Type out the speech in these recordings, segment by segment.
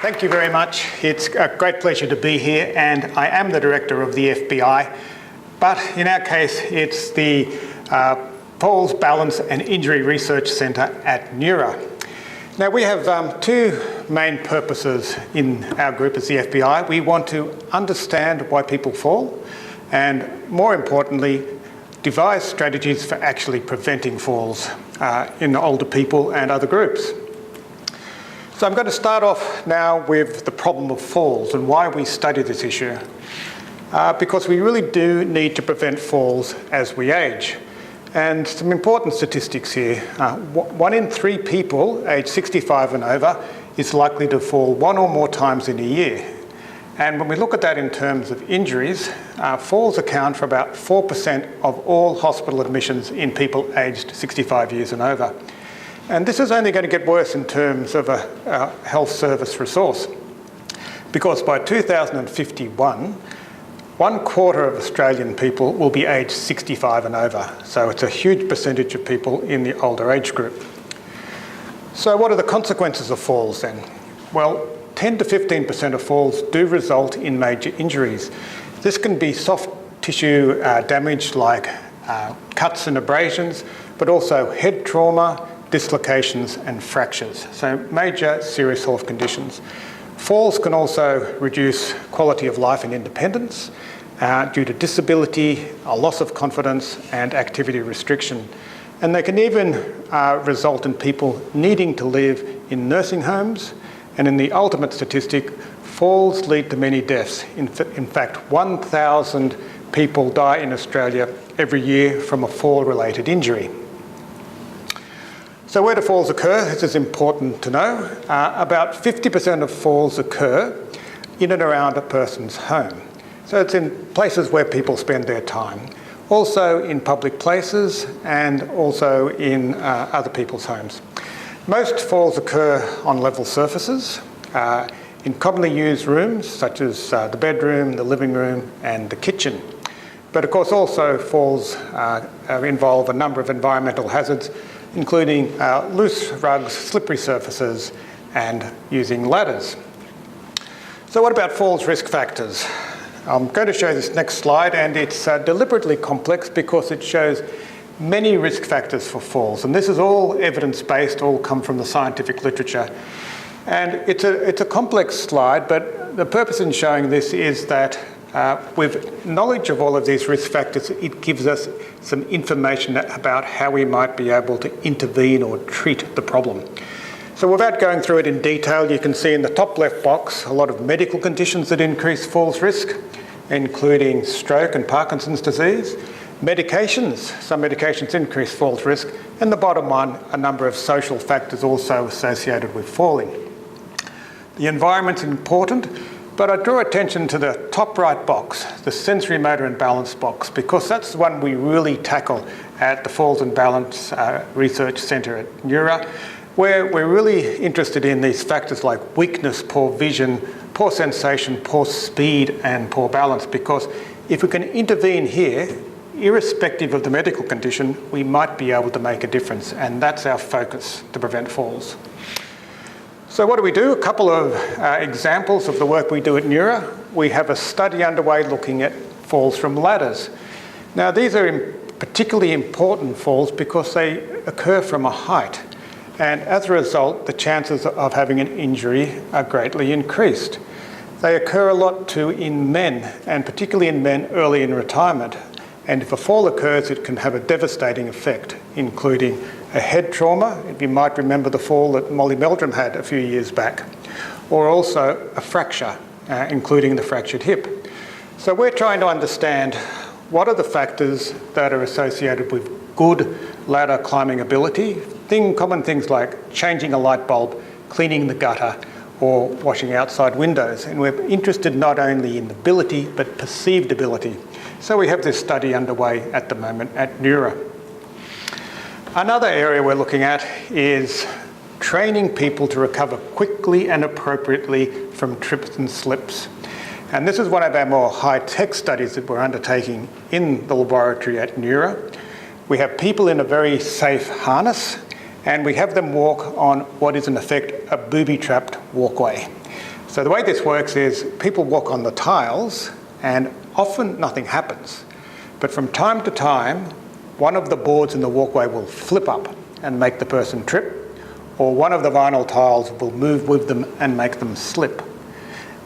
Thank you very much. It's a great pleasure to be here, and I am the director of the FBI, but in our case it's the Falls, Balance and Injury Research Centre at NeuRA. Now we have two main purposes in our group as the FBI. We want to understand why people fall and, more importantly, devise strategies for actually preventing falls in older people and other groups. So I'm going to start off now with the problem of falls and why we study this issue. Because we really do need to prevent falls as we age. And some important statistics here. 1 in 3 people aged 65 and over is likely to fall 1 or more times in a year. And when we look at that in terms of injuries, falls account for about 4% of all hospital admissions in people aged 65 years and over. And this is only going to get worse in terms of a health service resource, because by 2051, 1/4 of Australian people will be aged 65 and over. So it's a huge percentage of people in the older age group. So what are the consequences of falls then? Well, 10 to 15% of falls do result in major injuries. This can be soft tissue damage like cuts and abrasions, but also head trauma, dislocations and fractures. So major serious health conditions. Falls can also reduce quality of life and independence due to disability, a loss of confidence and activity restriction. And they can even result in people needing to live in nursing homes. And in the ultimate statistic, falls lead to many deaths. In fact, 1,000 people die in Australia every year from a fall-related injury. So where do falls occur? This is important to know. About 50% of falls occur in and around a person's home. So it's in places where people spend their time. Also in public places and also in other people's homes. Most falls occur on level surfaces, in commonly used rooms such as the bedroom, the living room and the kitchen. But of course also falls involve a number of environmental hazards, including loose rugs, slippery surfaces and using ladders. So what about falls risk factors? I'm going to show this next slide, and it's deliberately complex because it shows many risk factors for falls, and this is all evidence-based, all come from the scientific literature. And it's a complex slide, but the purpose in showing this is that with knowledge of all of these risk factors, it gives us some information about how we might be able to intervene or treat the problem. So without going through it in detail, you can see in the top left box a lot of medical conditions that increase falls risk, including stroke and Parkinson's disease. Medications, some medications increase falls risk, and the bottom one, a number of social factors also associated with falling. The environment's important, but I draw attention to the top right box, the sensory motor and balance box, because that's the one we really tackle at the Falls and Balance Research Centre at NeuRA, where we're really interested in these factors like weakness, poor vision, poor sensation, poor speed and poor balance, because if we can intervene here, irrespective of the medical condition, we might be able to make a difference, and that's our focus to prevent falls. So what do we do? A couple of examples of the work we do at NeuRA. We have a study underway looking at falls from ladders. Now these are particularly important falls because they occur from a height, and as a result the chances of having an injury are greatly increased. They occur a lot too in men, and particularly in men early in retirement. And if a fall occurs, it can have a devastating effect, including a head trauma. You might remember the fall that Molly Meldrum had a few years back, or also a fracture, including the fractured hip. So we're trying to understand what are the factors that are associated with good ladder climbing ability, common things like changing a light bulb, cleaning the gutter, or washing outside windows. And we're interested not only in ability, but perceived ability. So we have this study underway at the moment at NeuRA. Another area we're looking at is training people to recover quickly and appropriately from trips and slips. And this is one of our more high-tech studies that we're undertaking in the laboratory at NeuRA. We have people in a very safe harness, and we have them walk on what is in effect a booby-trapped walkway. So the way this works is people walk on the tiles and often nothing happens. But from time to time, one of the boards in the walkway will flip up and make the person trip, or one of the vinyl tiles will move with them and make them slip.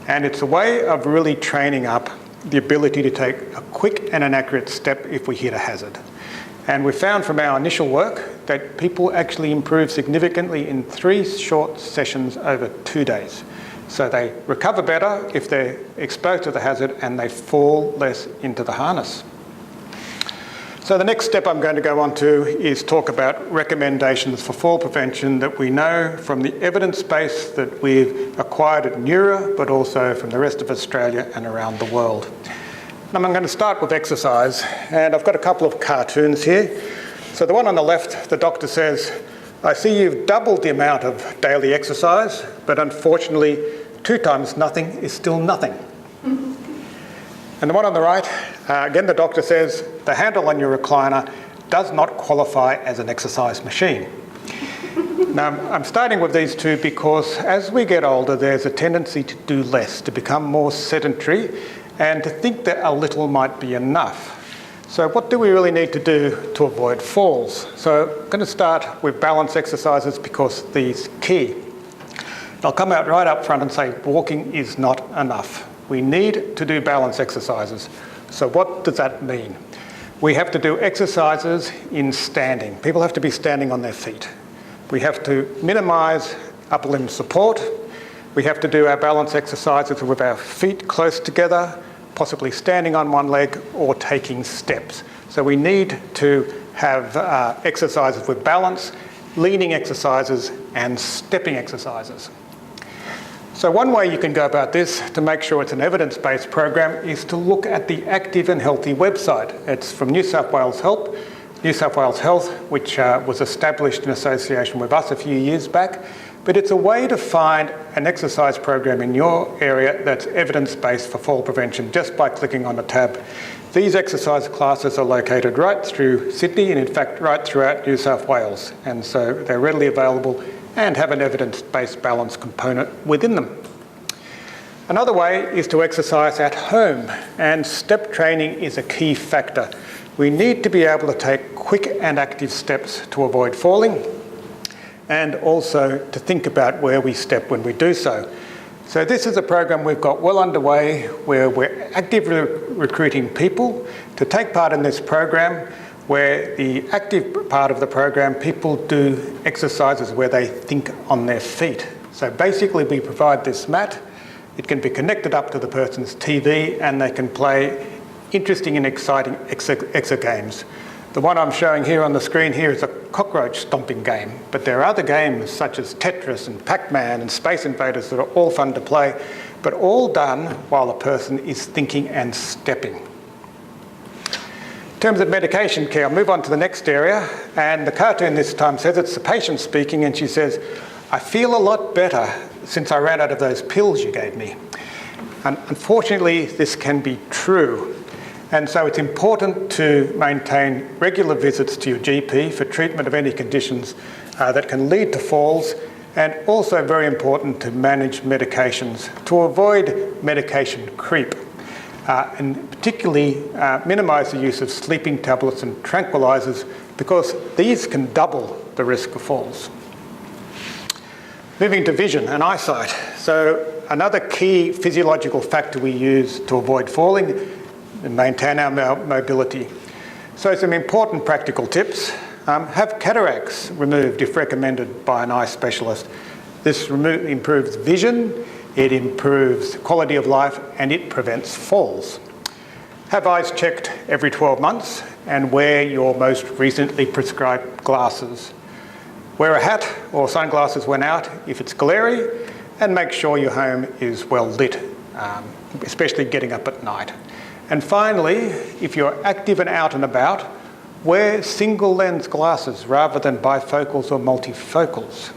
And it's a way of really training up the ability to take a quick and an accurate step if we hit a hazard. And we found from our initial work that people actually improve significantly in 3 short sessions over 2 days. So they recover better if they're exposed to the hazard and they fall less into the harness. So the next step I'm going to go on to is talk about recommendations for fall prevention that we know from the evidence base that we've acquired at NeuRA, but also from the rest of Australia and around the world. And I'm going to start with exercise, and I've got a couple of cartoons here. So the one on the left, the doctor says, "I see you've doubled the amount of daily exercise, but unfortunately 2 times nothing is still nothing." And the one on the right, again the doctor says, "The handle on your recliner does not qualify as an exercise machine." Now I'm starting with these two because as we get older there's a tendency to do less, to become more sedentary and to think that a little might be enough. So what do we really need to do to avoid falls? So I'm going to start with balance exercises because these are key. I'll come out right up front and say walking is not enough. We need to do balance exercises. So what does that mean? We have to do exercises in standing. People have to be standing on their feet. We have to minimise upper limb support. We have to do our balance exercises with our feet close together, possibly standing on one leg or taking steps. So we need to have exercises with balance, leaning exercises and stepping exercises. So one way you can go about this to make sure it's an evidence-based program is to look at the Active and Healthy website. It's from New South Wales Health, which was established in association with us a few years back. But it's a way to find an exercise program in your area that's evidence-based for fall prevention just by clicking on a tab. These exercise classes are located right through Sydney and in fact right throughout New South Wales. And so they're readily available and have an evidence-based balance component within them. Another way is to exercise at home, and step training is a key factor. We need to be able to take quick and active steps to avoid falling, and also to think about where we step when we do so. So this is a program we've got well underway where we're actively recruiting people to take part in this program, where the active part of the program, people do exercises where they think on their feet. So basically we provide this mat, it can be connected up to the person's TV and they can play interesting and exciting exer games. The one I'm showing here on the screen here is a cockroach stomping game, but there are other games such as Tetris and Pac-Man and Space Invaders that are all fun to play, but all done while a person is thinking and stepping. In terms of medication care, I'll move on to the next area, and the cartoon this time says it's the patient speaking, and she says, "I feel a lot better since I ran out of those pills you gave me." And unfortunately, this can be true. And so it's important to maintain regular visits to your GP for treatment of any conditions that can lead to falls, and also very important to manage medications to avoid medication creep. And particularly minimise the use of sleeping tablets and tranquilizers because these can double the risk of falls. Moving to vision and eyesight. So another key physiological factor we use to avoid falling and maintain our mobility. So some important practical tips. Have cataracts removed if recommended by an eye specialist. This improves vision, it improves quality of life and it prevents falls. Have eyes checked every 12 months and wear your most recently prescribed glasses. Wear a hat or sunglasses when out if it's glary, and make sure your home is well lit, especially getting up at night. And finally, if you're active and out and about, wear single lens glasses rather than bifocals or multifocals.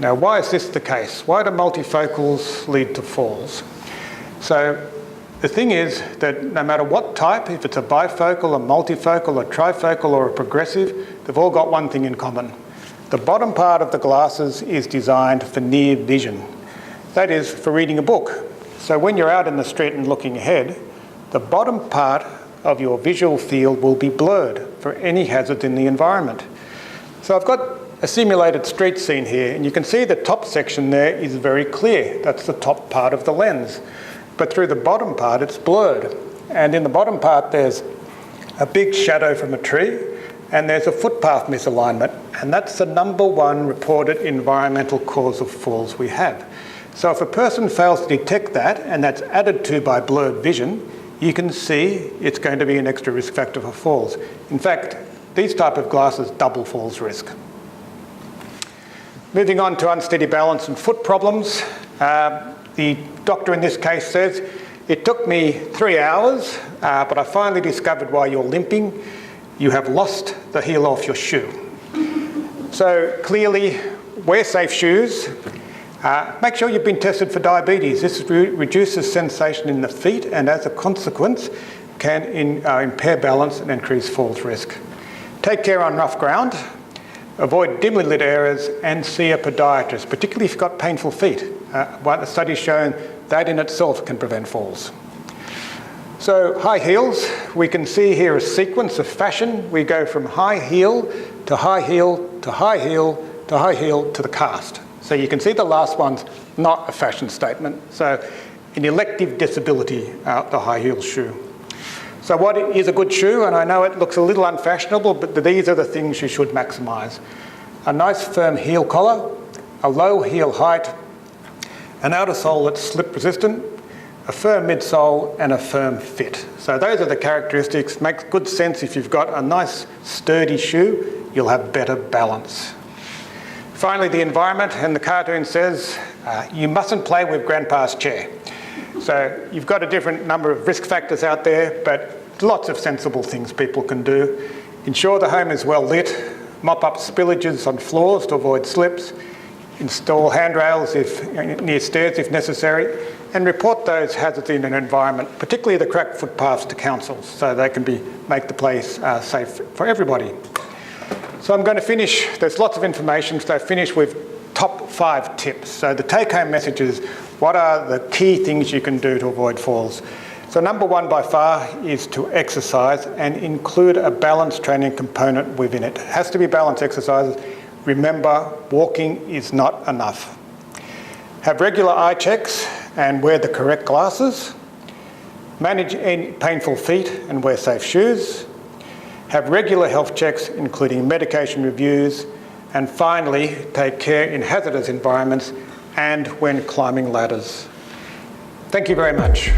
Now, why is this the case? Why do multifocals lead to falls? So the thing is that no matter what type, if it's a bifocal, a multifocal, a trifocal or a progressive, they've all got one thing in common. The bottom part of the glasses is designed for near vision. That is for reading a book. So when you're out in the street and looking ahead, the bottom part of your visual field will be blurred for any hazards in the environment. So I've got a simulated street scene here, and you can see the top section there is very clear. That's the top part of the lens. But through the bottom part, it's blurred. And in the bottom part, there's a big shadow from a tree, and there's a footpath misalignment, and that's the #1 reported environmental cause of falls we have. So if a person fails to detect that, and that's added to by blurred vision, you can see it's going to be an extra risk factor for falls. In fact, these type of glasses double falls risk. Moving on to unsteady balance and foot problems. The doctor in this case says, "It took me 3 hours, but I finally discovered why you're limping. You have lost the heel off your shoe." So clearly, wear safe shoes. Make sure you've been tested for diabetes. This reduces sensation in the feet, and as a consequence can impair balance and increase falls risk. Take care on rough ground. Avoid dimly lit areas and see a podiatrist, particularly if you've got painful feet. The study's shown that in itself can prevent falls. So high heels, we can see here a sequence of fashion. We go from high heel to high heel to high heel to high heel to the cast. So you can see the last one's not a fashion statement. So an elective disability, the high heel shoe. So what is a good shoe? And I know it looks a little unfashionable, but these are the things you should maximise. A nice firm heel collar, a low heel height, an outer sole that's slip resistant, a firm midsole and a firm fit. So those are the characteristics. Makes good sense if you've got a nice sturdy shoe, you'll have better balance. Finally, the environment, and the cartoon says, you mustn't play with grandpa's chair. So you've got a different number of risk factors out there, but lots of sensible things people can do. Ensure the home is well lit, mop up spillages on floors to avoid slips, install handrails near stairs if necessary, and report those hazards in an environment, particularly the cracked footpaths, to councils, so they can make the place safe for everybody. So I'm going to finish, there's lots of information, so finish with top 5 tips. So the take-home message is, what are the key things you can do to avoid falls? So #1 by far is to exercise and include a balance training component within it. It has to be balance exercises. Remember, walking is not enough. Have regular eye checks and wear the correct glasses. Manage any painful feet and wear safe shoes. Have regular health checks, including medication reviews. And finally, take care in hazardous environments and when climbing ladders. Thank you very much.